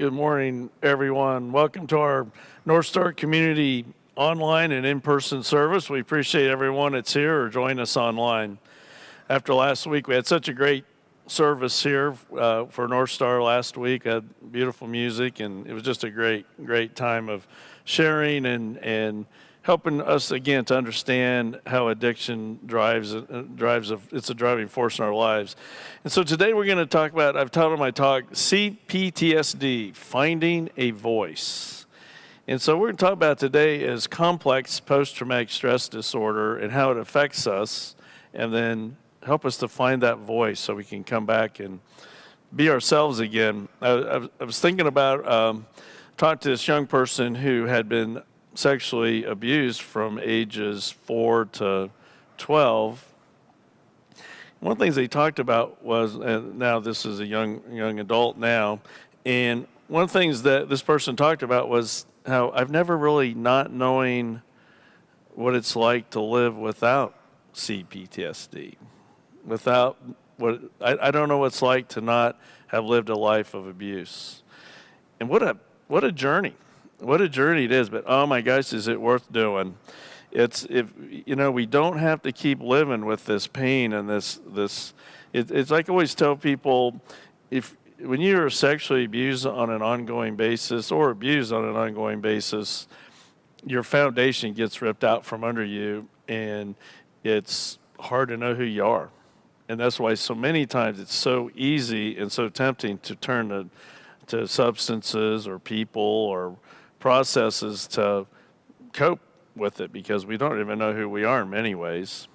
Good morning, everyone. Welcome to our NorthStar Community online and in-person service. We appreciate everyone that's here or joining us online. After last week, we had such a great service here for NorthStar last week. Had beautiful music, and it was just a great time of sharing and helping us again to understand how addiction drives. It's a driving force in our lives. And so today we're going to talk about, I've titled my talk, CPTSD, Finding a Voice. And so we're going to talk about today is complex post-traumatic stress disorder and how it affects us, and then help us to find that voice so we can come back and be ourselves again. I was thinking about talking to this young person who had been sexually abused from ages 4 to 12. One of the things they talked about was, and now this is a young adult now, and one of the things that this person talked about was how I've never really not knowing what it's like to live without CPTSD. Without what I don't know what it's like to not have lived a life of abuse. And what a journey. What a journey it is, but oh my gosh, is it worth doing? It's we don't have to keep living with this pain and this. It's like I always tell people, when you're sexually abused on an ongoing basis or abused on an ongoing basis, your foundation gets ripped out from under you, and it's hard to know who you are. And that's why so many times it's so easy and so tempting to turn to substances or people or processes to cope with it, because we don't even know who we are in many ways.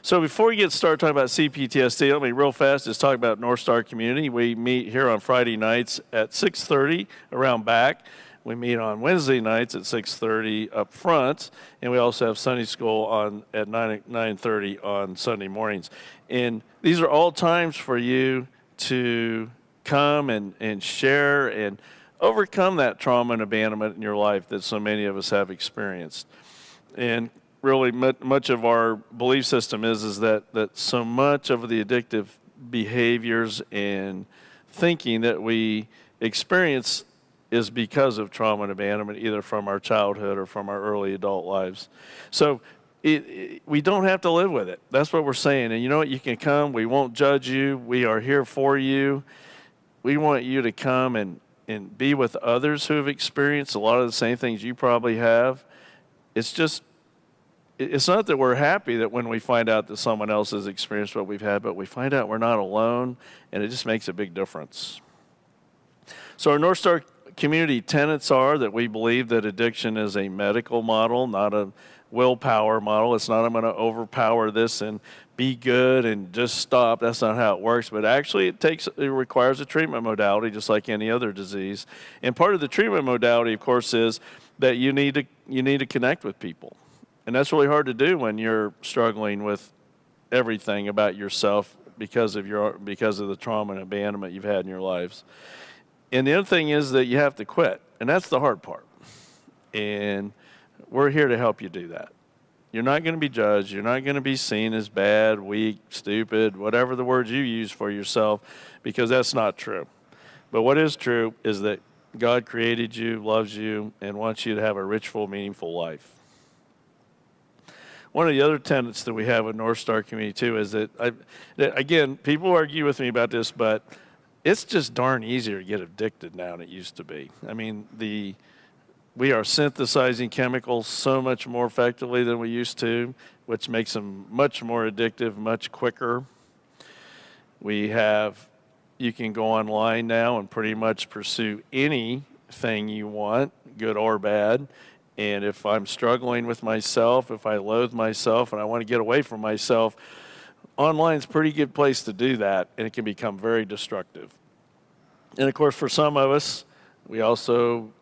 So before we get started talking about CPTSD, let me real fast just talk about NorthStar Community. We meet here on Friday nights at 6:30 around back. We meet on Wednesday nights at 6:30 up front, and we also have Sunday school at 9:30 on Sunday mornings. And these are all times for you to come and share and overcome that trauma and abandonment in your life that so many of us have experienced. And really much of our belief system is that so much of the addictive behaviors and thinking that we experience is because of trauma and abandonment, either from our childhood or from our early adult lives. So we don't have to live with it. That's what we're saying. And you know what? You can come. We won't judge you. We are here for you. We want you to come and be with others who have experienced a lot of the same things you probably have. It's not that we're happy that when we find out that someone else has experienced what we've had, but we find out we're not alone, and it just makes a big difference. So our NorthStar Community tenets are that we believe that addiction is a medical model, not a willpower model. It's not I'm going to overpower this and be good and just stop. That's not how it works. But actually it requires a treatment modality just like any other disease. And part of the treatment modality, of course, is that you need to connect with people. And that's really hard to do when you're struggling with everything about yourself because of the trauma and abandonment you've had in your lives. And the other thing is that you have to quit. And that's the hard part. And we're here to help you do that. You're not going to be judged. You're not going to be seen as bad, weak, stupid, whatever the words you use for yourself, because that's not true. But what is true is that God created you, loves you, and wants you to have a rich, full, meaningful life. One of the other tenets that we have at NorthStar Community, too, is that again, people argue with me about this, but it's just darn easier to get addicted now than it used to be. I mean, we are synthesizing chemicals so much more effectively than we used to, which makes them much more addictive, much quicker. You can go online now and pretty much pursue anything you want, good or bad. And if I'm struggling with myself, if I loathe myself and I want to get away from myself, online is a pretty good place to do that, and it can become very destructive. And of course, for some of us, we also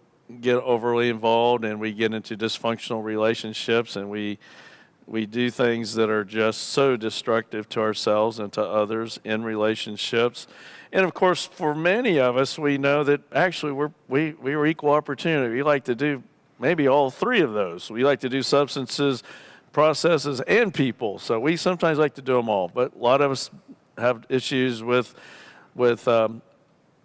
get overly involved and we get into dysfunctional relationships, and we do things that are just so destructive to ourselves and to others in relationships. And of course, for many of us, we know that actually we're equal opportunity. We like to do maybe all three of those. We like to do substances, processes, and people. So we sometimes like to do them all. But a lot of us have issues with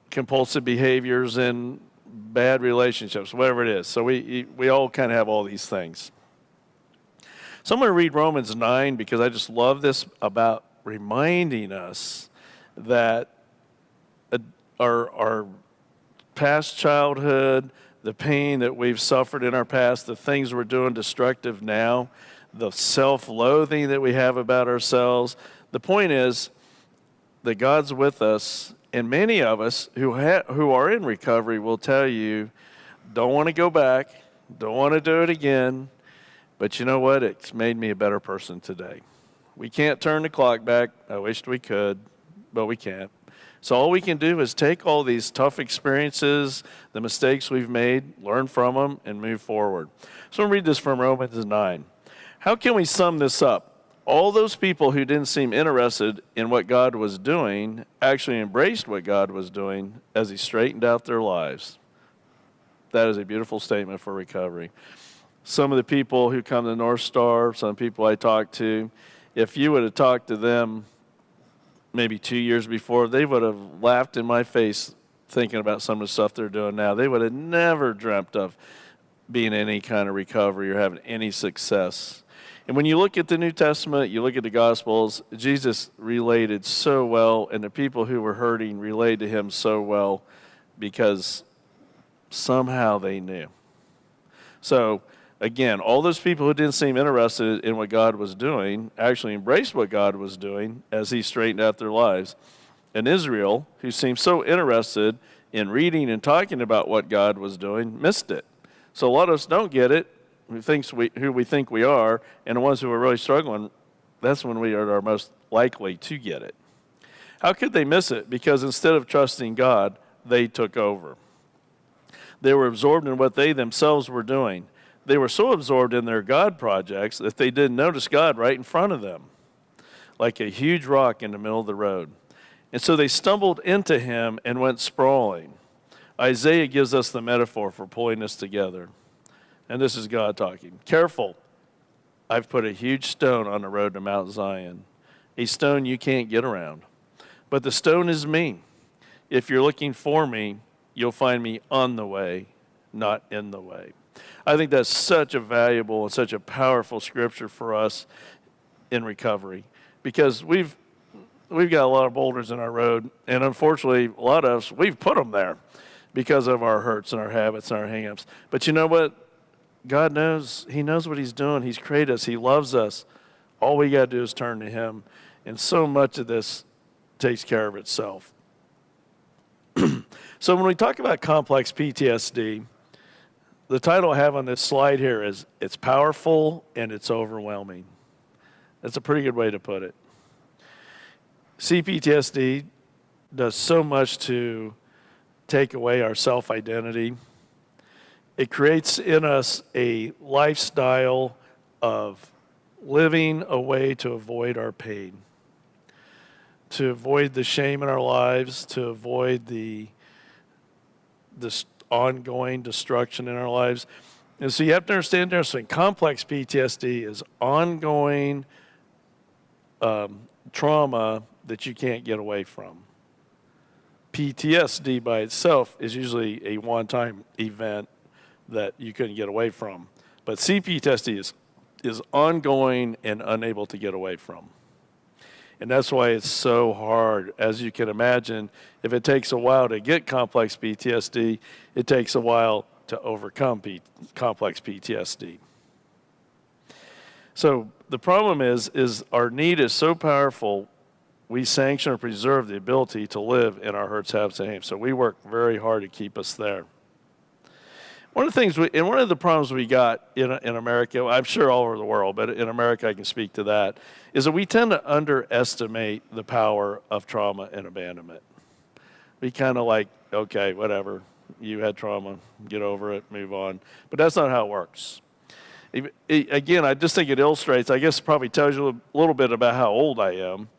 compulsive behaviors and bad relationships, whatever it is. So we all kind of have all these things. So I'm going to read Romans 9 because I just love this about reminding us that our past childhood, the pain that we've suffered in our past, the things we're doing destructive now, the self-loathing that we have about ourselves. The point is that God's with us, and many of us who are in recovery will tell you, don't want to go back, don't want to do it again, but you know what? It's made me a better person today. We can't turn the clock back. I wished we could, but we can't. So all we can do is take all these tough experiences, the mistakes we've made, learn from them, and move forward. So I'm going to read this from Romans 9. How can we sum this up? All those people who didn't seem interested in what God was doing actually embraced what God was doing as he straightened out their lives. That is a beautiful statement for recovery. Some of the people who come to NorthStar, some people I talk to, if you would have talked to them maybe 2 years before, they would have laughed in my face thinking about some of the stuff they're doing now. They would have never dreamt of being in any kind of recovery or having any success. And when you look at the New Testament, you look at the Gospels, Jesus related so well, and the people who were hurting related to him so well because somehow they knew. So, again, all those people who didn't seem interested in what God was doing actually embraced what God was doing as he straightened out their lives. And Israel, who seemed so interested in reading and talking about what God was doing, missed it. So a lot of us don't get it, who we think we are, and the ones who are really struggling, that's when we are most likely to get it. How could they miss it? Because instead of trusting God, they took over. They were absorbed in what they themselves were doing. They were so absorbed in their God projects that they didn't notice God right in front of them, like a huge rock in the middle of the road. And so they stumbled into him and went sprawling. Isaiah gives us the metaphor for pulling this together. And this is God talking. Careful, I've put a huge stone on the road to Mount Zion, a stone you can't get around. But the stone is me. If you're looking for me, you'll find me on the way, not in the way. I think that's such a valuable and such a powerful scripture for us in recovery because we've got a lot of boulders in our road, and unfortunately, a lot of us, we've put them there because of our hurts and our habits and our hang-ups. But you know what? God knows. He knows what he's doing. He's created us. He loves us. All we got to do is turn to him, and so much of this takes care of itself. So when we talk about complex PTSD, the title I have on this slide here is It's Powerful and It's Overwhelming. That's a pretty good way to put it. CPTSD does so much to take away our self-identity. It creates in us a lifestyle of living a way to avoid our pain, to avoid the shame in our lives, to avoid this ongoing destruction in our lives. And so you have to understand the difference between complex PTSD is ongoing trauma that you can't get away from. PTSD by itself is usually a one-time event that you couldn't get away from. But CPTSD is ongoing and unable to get away from. And that's why it's so hard. As you can imagine, if it takes a while to get complex PTSD, it takes a while to overcome complex PTSD. So the problem is our need is so powerful, we sanction or preserve the ability to live in our hurts, habits, and aims. So we work very hard to keep us there. One of the things, and one of the problems we got in America, I'm sure all over the world, but in America I can speak to that, is that we tend to underestimate the power of trauma and abandonment. We kind of like, okay, whatever, you had trauma, get over it, move on. But that's not how it works. Again, I just think it illustrates, I guess it probably tells you a little bit about how old I am,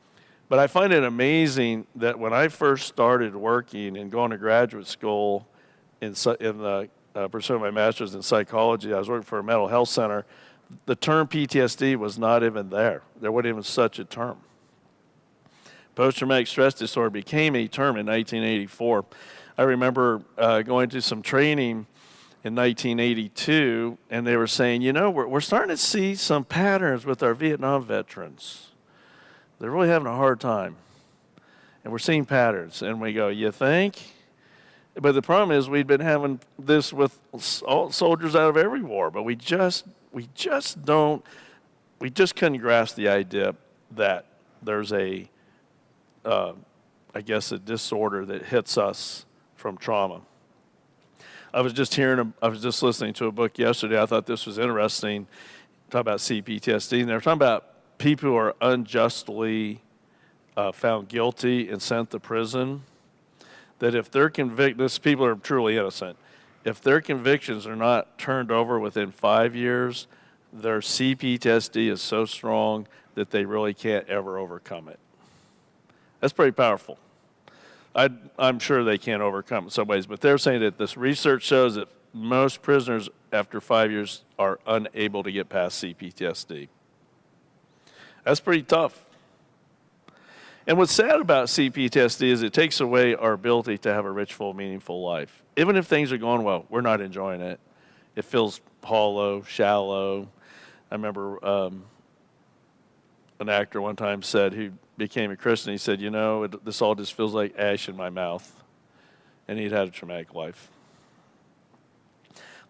but I find it amazing that when I first started working and going to graduate school pursuing my master's in psychology, I was working for a mental health center. The term PTSD was not even there. There wasn't even such a term. Post-traumatic stress disorder became a term in 1984. I remember going to some training in 1982, and they were saying, we're starting to see some patterns with our Vietnam veterans. They're really having a hard time. And we're seeing patterns. And we go, you think? But the problem is we'd been having this with all soldiers out of every war, but we just couldn't grasp the idea that there's a disorder that hits us from trauma. I was just listening to a book yesterday. I thought this was interesting. Talk about CPTSD, and they're talking about people who are unjustly found guilty and sent to prison. That if they're convicted, these people are truly innocent. If their convictions are not turned over within 5 years, their CPTSD is so strong that they really can't ever overcome it. That's pretty powerful. I'm sure they can't overcome it in some ways, but they're saying that this research shows that most prisoners after 5 years are unable to get past CPTSD. That's pretty tough. And what's sad about CPTSD is it takes away our ability to have a rich, full, meaningful life. Even if things are going well, we're not enjoying it. It feels hollow, shallow. I remember an actor one time said, who became a Christian, he said, this all just feels like ash in my mouth. And he'd had a traumatic life.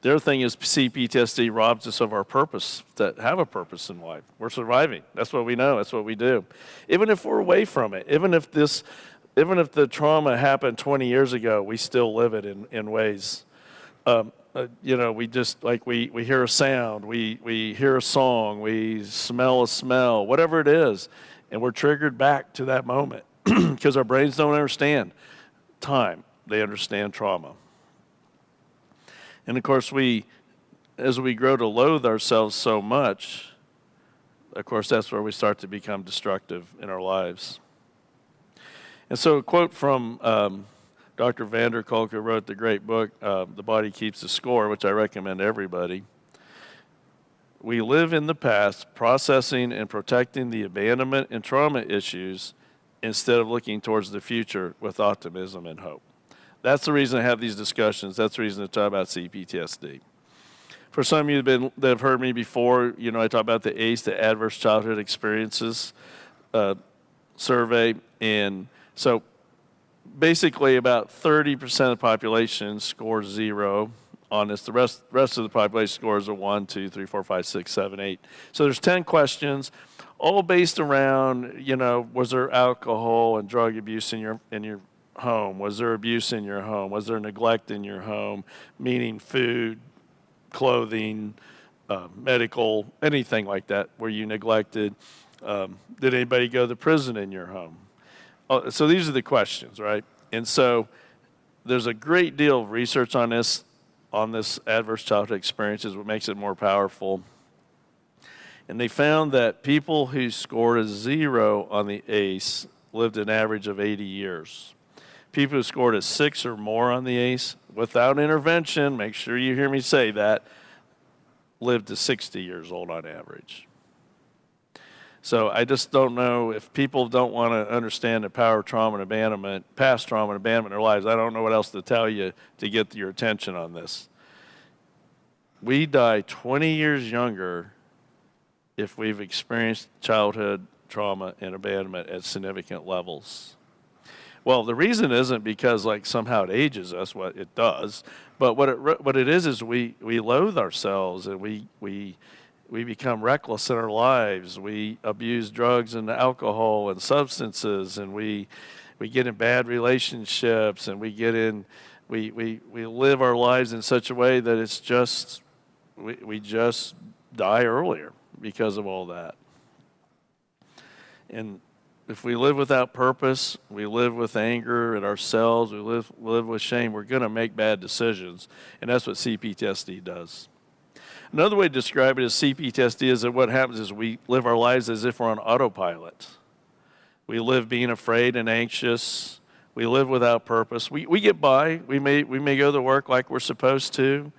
The other thing is CPTSD robs us of our purpose, that have a purpose in life. We're surviving. That's what we know. That's what we do. Even if we're away from it, even if the trauma happened 20 years ago, we still live it in ways. We just, like we hear a sound, we hear a song, we smell a smell, whatever it is, and we're triggered back to that moment because our brains don't understand time. They understand trauma. And of course, as we grow to loathe ourselves so much, of course, that's where we start to become destructive in our lives. And so a quote from Dr. Vander Kolk, who wrote the great book, The Body Keeps the Score, which I recommend to everybody. We live in the past, processing and protecting the abandonment and trauma issues instead of looking towards the future with optimism and hope. That's the reason I have these discussions. That's the reason to talk about CPTSD. For some of you that have heard me before, I talk about the ACE, the Adverse Childhood Experiences survey. And so basically about 30% of the population scores 0 on this. The rest of the population scores a 1, 2, 3, 4, 5, 6, 7, 8. So there's 10 questions, all based around, was there alcohol and drug abuse in your home? Was there abuse in your home? Was there neglect in your home? Meaning food, clothing, medical, anything like that. Were you neglected? Did anybody go to prison in your home? So these are the questions, right? And so there's a great deal of research on this adverse childhood experiences, what makes it more powerful. And they found that people who scored a 0 on the ACE lived an average of 80 years. People who scored a 6 or more on the ACE, without intervention, make sure you hear me say that, lived to 60 years old on average. So I just don't know, if people don't want to understand the power of trauma and abandonment, past trauma and abandonment in their lives, I don't know what else to tell you to get your attention on this. We die 20 years younger if we've experienced childhood trauma and abandonment at significant levels. Well, the reason isn't because somehow it ages us, what it does, but what it is we loathe ourselves, and we become reckless in our lives. We abuse drugs and alcohol and substances, and we get in bad relationships, and we live our lives in such a way that it's just we just die earlier because of all that. And if we live without purpose, we live with anger at ourselves, we live with shame, we're going to make bad decisions. And that's what CPTSD does. Another way to describe it as CPTSD is that what happens is we live our lives as if we're on autopilot. We live being afraid and anxious. We live without purpose. We get by. We may go to work like we're supposed to.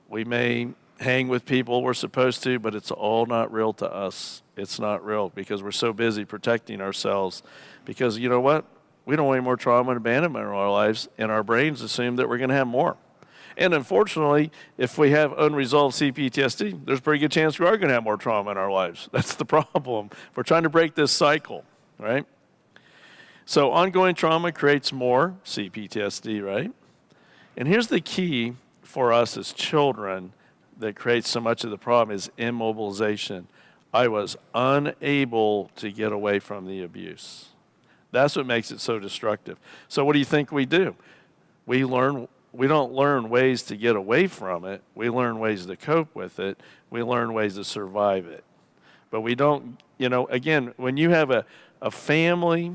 We may hang with people we're supposed to, but it's all not real to us. It's not real because we're so busy protecting ourselves. Because you know what? We don't want any more trauma and abandonment in our lives, and our brains assume that we're going to have more. And unfortunately, if we have unresolved CPTSD, there's a pretty good chance we are going to have more trauma in our lives. That's the problem. We're trying to break this cycle, right? So ongoing trauma creates more CPTSD, right? And here's the key for us as children that creates so much of the problem is immobilization. I was unable to get away from the abuse. That's what makes it so destructive. So what do you think we do? We don't learn ways to get away from it. We learn ways to cope with it. We learn ways to survive it. But we don't, again, when you have a family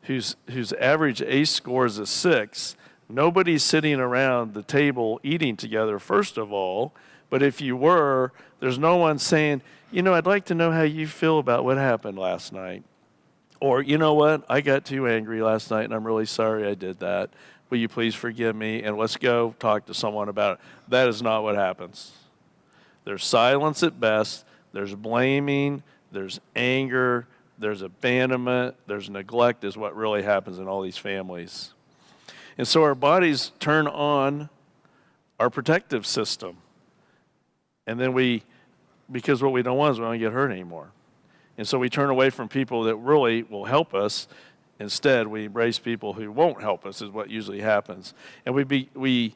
whose average ACE score is a 6, nobody's sitting around the table eating together, first of all. But if you were, there's no one saying, I'd like to know how you feel about what happened last night. Or, you know what, I got too angry last night and I'm really sorry I did that. Will you please forgive me? And let's go talk to someone about it. That is not what happens. There's silence at best. There's blaming. There's anger. There's abandonment. There's neglect is what really happens in all these families. And so our bodies turn on our protective system. And then because what we don't want is we don't get hurt anymore. And so we turn away from people that really will help us. Instead, we embrace people who won't help us is what usually happens. And we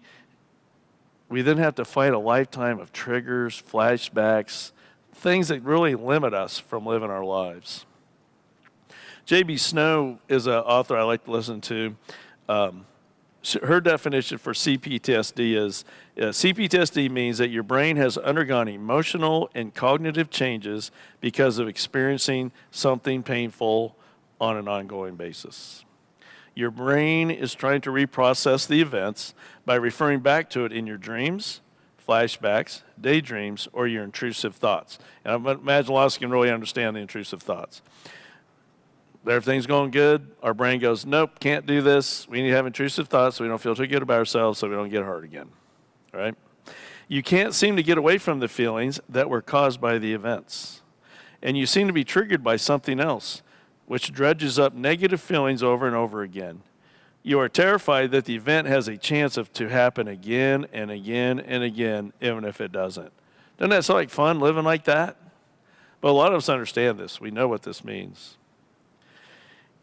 then have to fight a lifetime of triggers, flashbacks, things that really limit us from living our lives. J.B. Snow is an author I like to listen to. Her definition for CPTSD is, CPTSD means that your brain has undergone emotional and cognitive changes because of experiencing something painful on an ongoing basis. Your brain is trying to reprocess the events by referring back to it in your dreams, flashbacks, daydreams, or your intrusive thoughts. And I imagine a lot of us can really understand the intrusive thoughts. Everything's going good. Our brain goes, nope, can't do this. We need to have intrusive thoughts so we don't feel too good about ourselves so we don't get hurt again, right? You can't seem to get away from the feelings that were caused by the events. And you seem to be triggered by something else, which dredges up negative feelings over and over again. You are terrified that the event has a chance to happen again and again and again, even if it doesn't. Doesn't that sound like fun, living like that? But a lot of us understand this. We know what this means.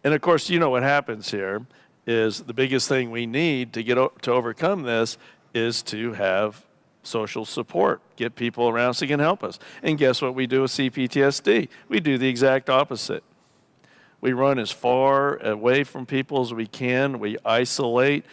And of course, what happens here is the biggest thing we need to overcome this is to have social support, get people around us that can help us. And guess what we do with CPTSD? We do the exact opposite. We run as far away from people as we can. We isolate.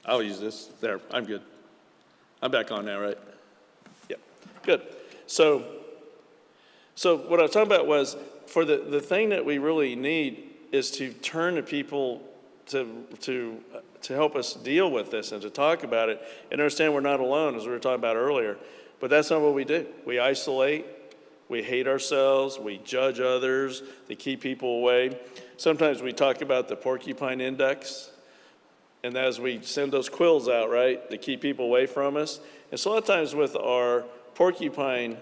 I'll use this. There, I'm good. I'm back on now, right? Yep, good. So what I was talking about was, for the thing that we really need is to turn to people to help us deal with this and to talk about it and understand we're not alone, as we were talking about earlier. But that's not what we do. We isolate, we hate ourselves, we judge others to keep people away. Sometimes we talk about the porcupine index. And as we send those quills out, right, to keep people away from us. And so a lot of times with our porcupine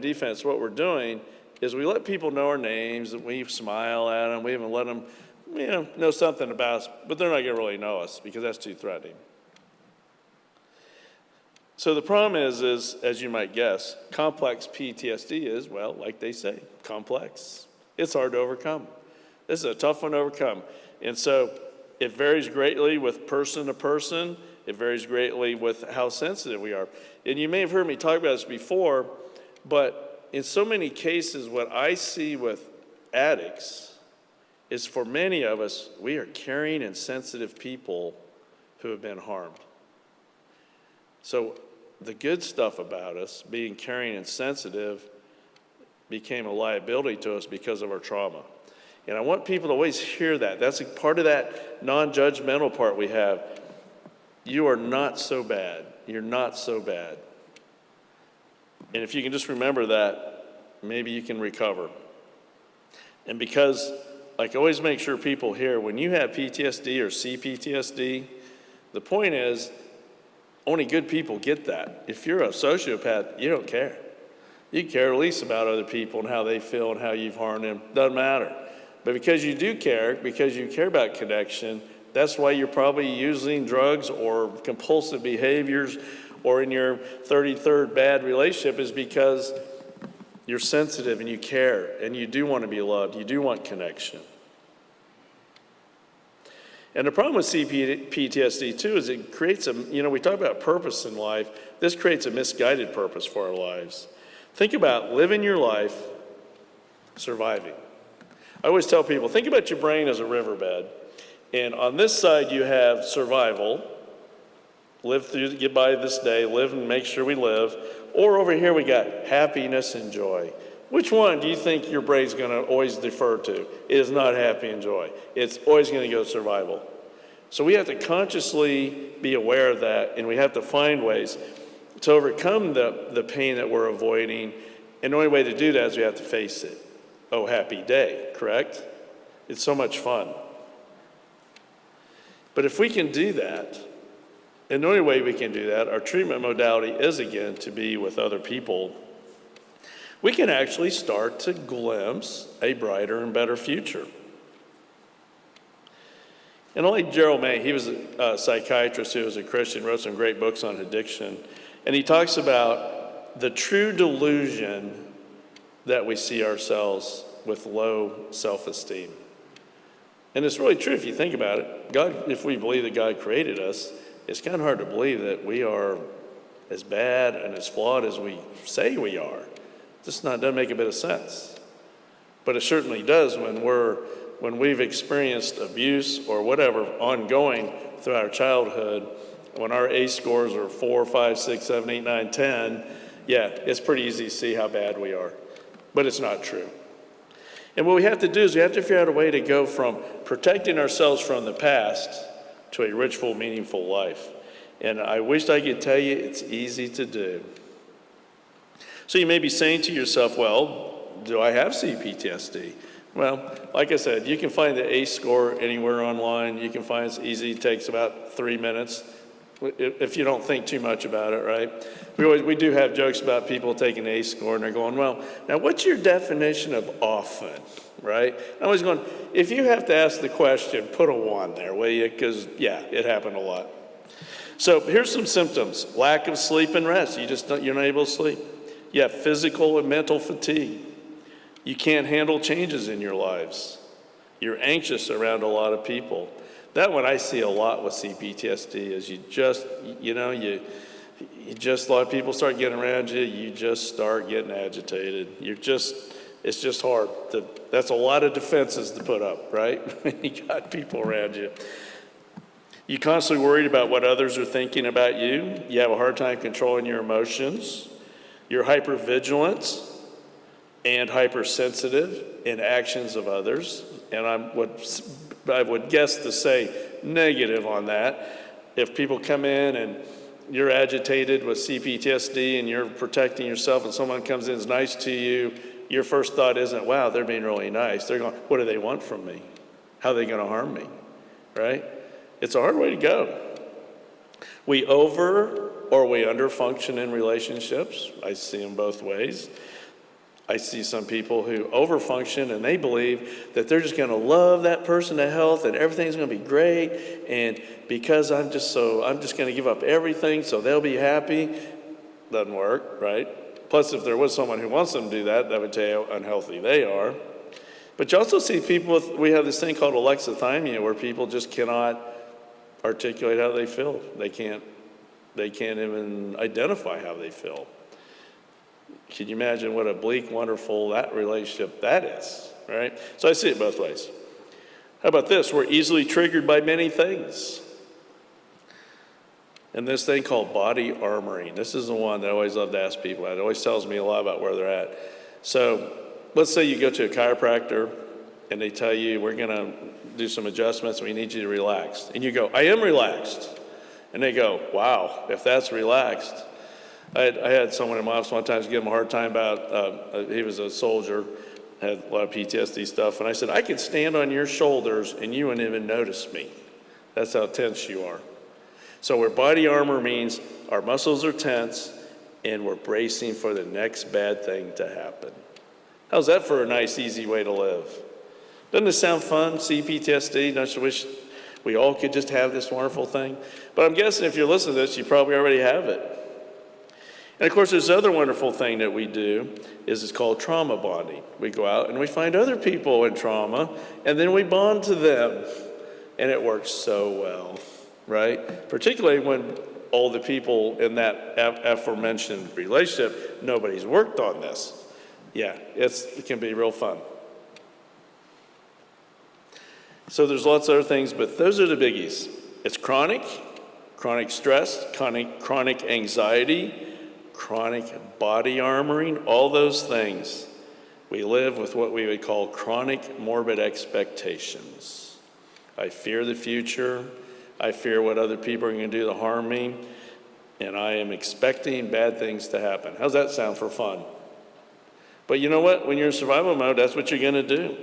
defense, what we're doing is we let people know our names, and we smile at them, we even let them, know something about us, but they're not gonna really know us because that's too threatening. So the problem is, as you might guess, complex PTSD is, well, like they say, complex. It's hard to overcome. This is a tough one to overcome. And so it varies greatly with person to person. It varies greatly with how sensitive we are. And you may have heard me talk about this before, but in so many cases, what I see with addicts is for many of us, we are caring and sensitive people who have been harmed. So the good stuff about us, being caring and sensitive, became a liability to us because of our trauma. And I want people to always hear that. That's a part of that non-judgmental part we have. You are not so bad. You're not so bad. And if you can just remember that, maybe you can recover. And because, like, always make sure people hear, when you have PTSD or CPTSD, the point is, only good people get that. If you're a sociopath, you don't care. You care least about other people and how they feel and how you've harmed them. Doesn't matter. But because you do care, because you care about connection, that's why you're probably using drugs or compulsive behaviors or in your 33rd bad relationship, is because you're sensitive and you care and you do want to be loved. You do want connection. And the problem with CPTSD too is it creates we talk about purpose in life. This creates a misguided purpose for our lives. Think about living your life surviving. I always tell people, think about your brain as a riverbed. And on this side, you have survival, live through, get by this day, live and make sure we live. Or over here, we got happiness and joy. Which one do you think your brain's going to always defer to? It is not happy and joy. It's always going to go survival. So we have to consciously be aware of that, and we have to find ways to overcome the pain that we're avoiding. And the only way to do that is we have to face it. Oh, happy day, correct? It's so much fun. But if we can do that, and the only way we can do that, our treatment modality is, again, to be with other people, we can actually start to glimpse a brighter and better future. And like Gerald May, he was a psychiatrist who was a Christian, wrote some great books on addiction, and he talks about the true delusion that we see ourselves with low self-esteem. And it's really true if you think about it. God, if we believe that God created us, it's kind of hard to believe that we are as bad and as flawed as we say we are. This doesn't make a bit of sense. But it certainly does when we've experienced abuse or whatever ongoing throughout our childhood. When our ACE scores are 4, 5, 6, 7, 8, 9, 10, yeah, it's pretty easy to see how bad we are. But it's not true. And what we have to do is we have to figure out a way to go from protecting ourselves from the past to a rich, full, meaningful life. And I wish I could tell you it's easy to do. So you may be saying to yourself, well, do I have CPTSD? Well, like I said, you can find the ACE score anywhere online. You can find it's easy. It takes about 3 minutes if you don't think too much about it, right? We do have jokes about people taking the ACE score and they're going, well, now what's your definition of often, right? I'm always going, if you have to ask the question, put a 1 there, will you? Because, yeah, it happened a lot. So here's some symptoms. Lack of sleep and rest. You're not able to sleep. You have physical and mental fatigue. You can't handle changes in your lives. You're anxious around a lot of people. That one I see a lot with CPTSD is a lot of people start getting around you, you just start getting agitated. It's just hard. That's a lot of defenses to put up, right? When you got people around you. You're constantly worried about what others are thinking about you. You have a hard time controlling your emotions. You're hypervigilant and hypersensitive in actions of others. And I would guess to say negative on that. If people come in and you're agitated with CPTSD and you're protecting yourself and someone comes in and is nice to you, your first thought isn't, wow, they're being really nice. They're going, what do they want from me? How are they going to harm me, right? It's a hard way to go. We over or we underfunction in relationships. I see them both ways. I see some people who overfunction and they believe that they're just going to love that person to health and everything's going to be great. And because I'm just going to give up everything so they'll be happy. Doesn't work, right? Plus, if there was someone who wants them to do that, that would tell you how unhealthy they are. But you also see people we have this thing called alexithymia, where people just cannot articulate how they feel. They can't even identify how they feel. Can you imagine what a bleak, wonderful that relationship that is, right? So I see it both ways. How about this? We're easily triggered by many things. And this thing called body armoring. This is the one that I always love to ask people about. It always tells me a lot about where they're at. So let's say you go to a chiropractor and they tell you, we're going to do some adjustments, we need you to relax. And you go, I am relaxed. And they go, wow, if that's relaxed. I had someone in my office one time give him a hard time about, he was a soldier, had a lot of PTSD stuff. And I said, I could stand on your shoulders and you wouldn't even notice me. That's how tense you are. So where body armor means our muscles are tense and we're bracing for the next bad thing to happen. How's that for a nice, easy way to live? Doesn't it sound fun, CPTSD? Don't you wish we all could just have this wonderful thing? But I'm guessing if you're listening to this, you probably already have it. And of course, there's another wonderful thing that we do is it's called trauma bonding. We go out and we find other people in trauma, and then we bond to them. And it works so well, right? Particularly when all the people in that aforementioned relationship, nobody's worked on this. Yeah, it can be real fun. So there's lots of other things, but those are the biggies. It's chronic stress, chronic anxiety, chronic body armoring, all those things. We live with what we would call chronic morbid expectations. I fear the future. I fear what other people are going to do to harm me. And I am expecting bad things to happen. How's that sound for fun? But you know what? When you're in survival mode, that's what you're going to do.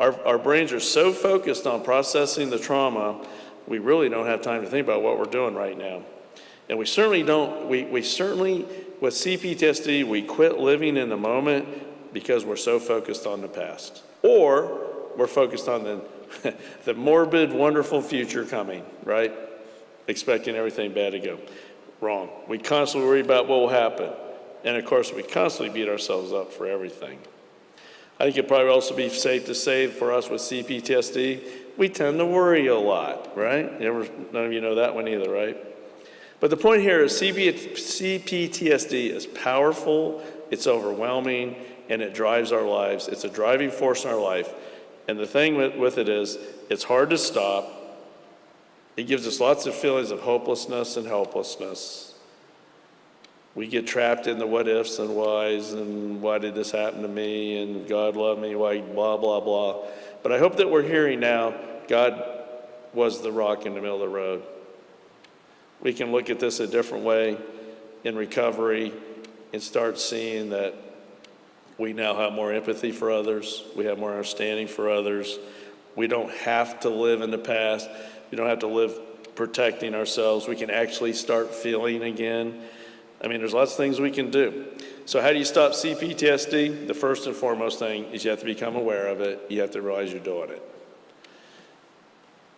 Our brains are so focused on processing the trauma, we really don't have time to think about what we're doing right now. And we certainly don't, we certainly, with CPTSD, we quit living in the moment because we're so focused on the past. Or we're focused on the morbid, wonderful future coming, right? Expecting everything bad to go. Wrong. We constantly worry about what will happen. And of course, we constantly beat ourselves up for everything. I think it'd probably also be safe to say for us with CPTSD, we tend to worry a lot, right? None of you know that one either, right? But the point here is CPTSD is powerful, it's overwhelming, and it drives our lives. It's a driving force in our life. And the thing with it is, it's hard to stop. It gives us lots of feelings of hopelessness and helplessness. We get trapped in the what ifs and whys and why did this happen to me and God loved me, why blah, blah, blah. But I hope that we're hearing now, God was the rock in the middle of the road. We can look at this a different way in recovery and start seeing that we now have more empathy for others. We have more understanding for others. We don't have to live in the past. We don't have to live protecting ourselves. We can actually start feeling again. I mean, there's lots of things we can do. So how do you stop CPTSD? The first and foremost thing is you have to become aware of it. You have to realize you're doing it.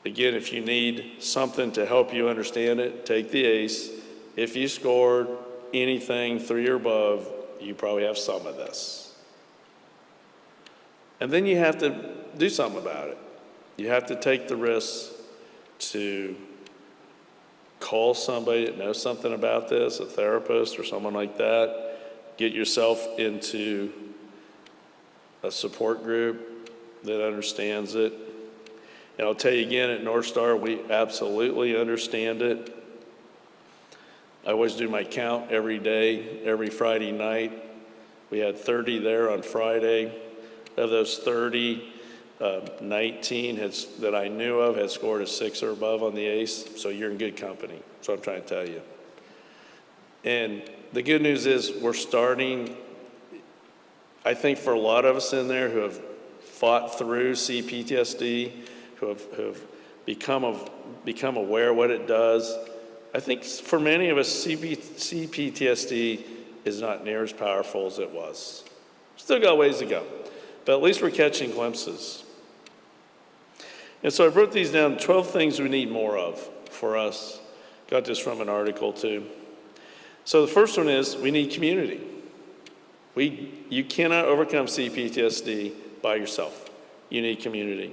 Again, if you need something to help you understand it, take the ACE. If you scored anything 3 or above, you probably have some of this. And then you have to do something about it. You have to take the risk to call somebody that knows something about this, a therapist or someone like that. Get yourself into a support group that understands it. And I'll tell you again, at NorthStar, we absolutely understand it. I always do my count every day, every Friday night. We had 30 there on Friday. Of those 30, 19 that I knew of had scored a 6 or above on the ACE, so you're in good company. That's what I'm trying to tell you. And the good news is we're starting, I think for a lot of us in there who have fought through CPTSD, who have become aware of what it does, I think for many of us, CPTSD is not near as powerful as it was. Still got ways to go, but at least we're catching glimpses. And so I wrote these down, 12 things we need more of for us. Got this from an article too. So the first one is we need community. You cannot overcome CPTSD by yourself. you need community.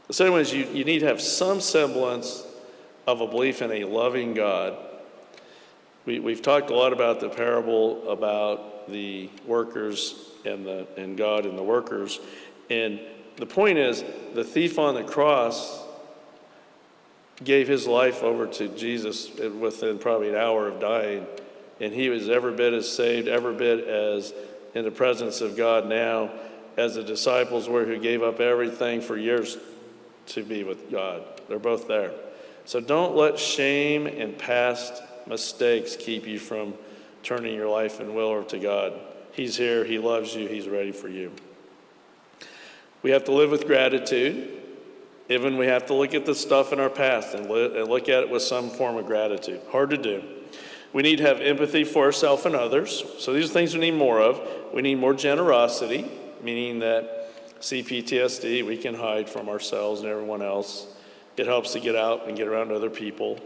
The second one is you need to have some semblance of a belief in a loving God. We've talked a lot about the parable about the workers and God and the workers. And the point is, the thief on the cross gave his life over to Jesus within probably an hour of dying. And he was every bit as saved, every bit as in the presence of God now as the disciples were, who gave up everything for years to be with God. They're both there. So don't let shame and past mistakes keep you from turning your life and will over to God. He's here, he loves you, he's ready for you. We have to live with gratitude. Even we have to look at the stuff in our past and look at it with some form of gratitude. Hard to do. We need to have empathy for ourselves and others. So these are things we need more of. We need more generosity, meaning that CPTSD, we can hide from ourselves and everyone else. It helps to get out and get around other people.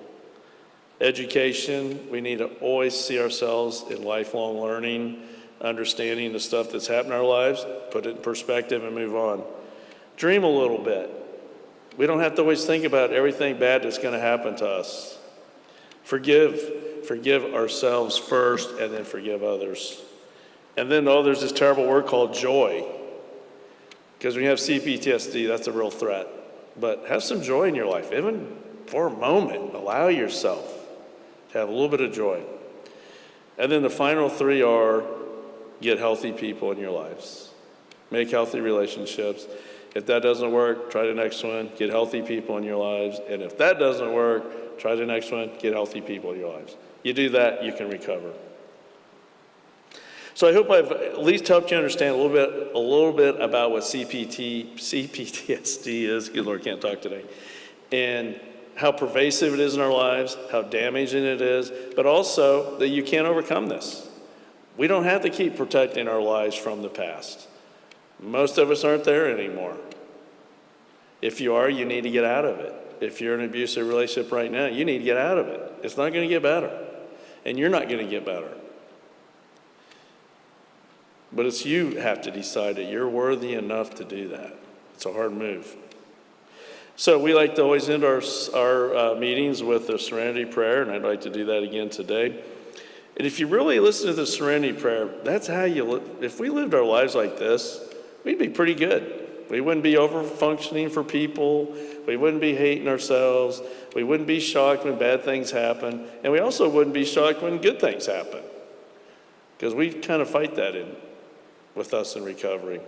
Education, we need to always see ourselves in lifelong learning, understanding the stuff that's happened in our lives, put it in perspective and move on. Dream a little bit. We don't have to always think about everything bad that's going to happen to us. Forgive ourselves first and then forgive others. And then, there's this terrible word called joy. Because when you have CPTSD, that's a real threat. But have some joy in your life. Even for a moment, allow yourself to have a little bit of joy. And then the final three are get healthy people in your lives. Make healthy relationships. If that doesn't work, try the next one. Get healthy people in your lives. And if that doesn't work, try the next one. Get healthy people in your lives. You do that, you can recover. So I hope I've at least helped you understand a little bit about what CPTSD is. Good Lord, can't talk today. And how pervasive it is in our lives, how damaging it is, but also that you can't overcome this. We don't have to keep protecting our lives from the past. Most of us aren't there anymore. If you are, you need to get out of it. If you're in an abusive relationship right now, you need to get out of it. It's not going to get better. And you're not going to get better. But it's you have to decide that you're worthy enough to do that. It's a hard move. So we like to always end our meetings with a serenity prayer, and I'd like to do that again today. And if you really listen to the serenity prayer, that's how if we lived our lives like this, we'd be pretty good. We wouldn't be over-functioning for people. We wouldn't be hating ourselves. We wouldn't be shocked when bad things happen. And we also wouldn't be shocked when good things happen. Because we kind of fight that in with us in recovery.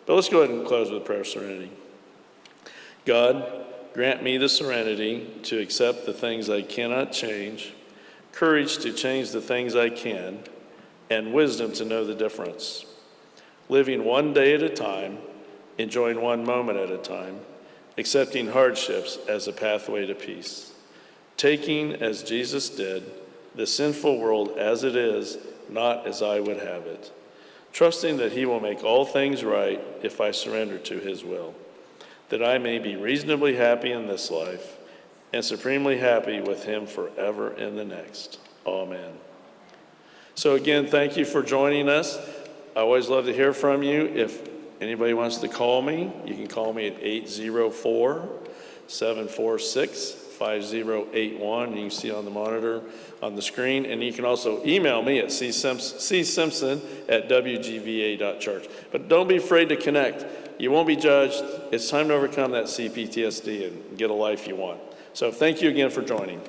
But let's go ahead and close with prayer of serenity. God, grant me the serenity to accept the things I cannot change, courage to change the things I can, and wisdom to know the difference. Living one day at a time, enjoying one moment at a time, accepting hardships as a pathway to peace. Taking, as Jesus did, the sinful world as it is, not as I would have it. Trusting that he will make all things right if I surrender to his will, that I may be reasonably happy in this life and supremely happy with him forever in the next. Amen. So again, thank you for joining us. I always love to hear from you. If anybody wants to call me, you can call me at 804-746-5081. You can see on the monitor on the screen. And you can also email me at csimpson@wgva.church. But don't be afraid to connect. You won't be judged. It's time to overcome that CPTSD and get a life you want. So thank you again for joining.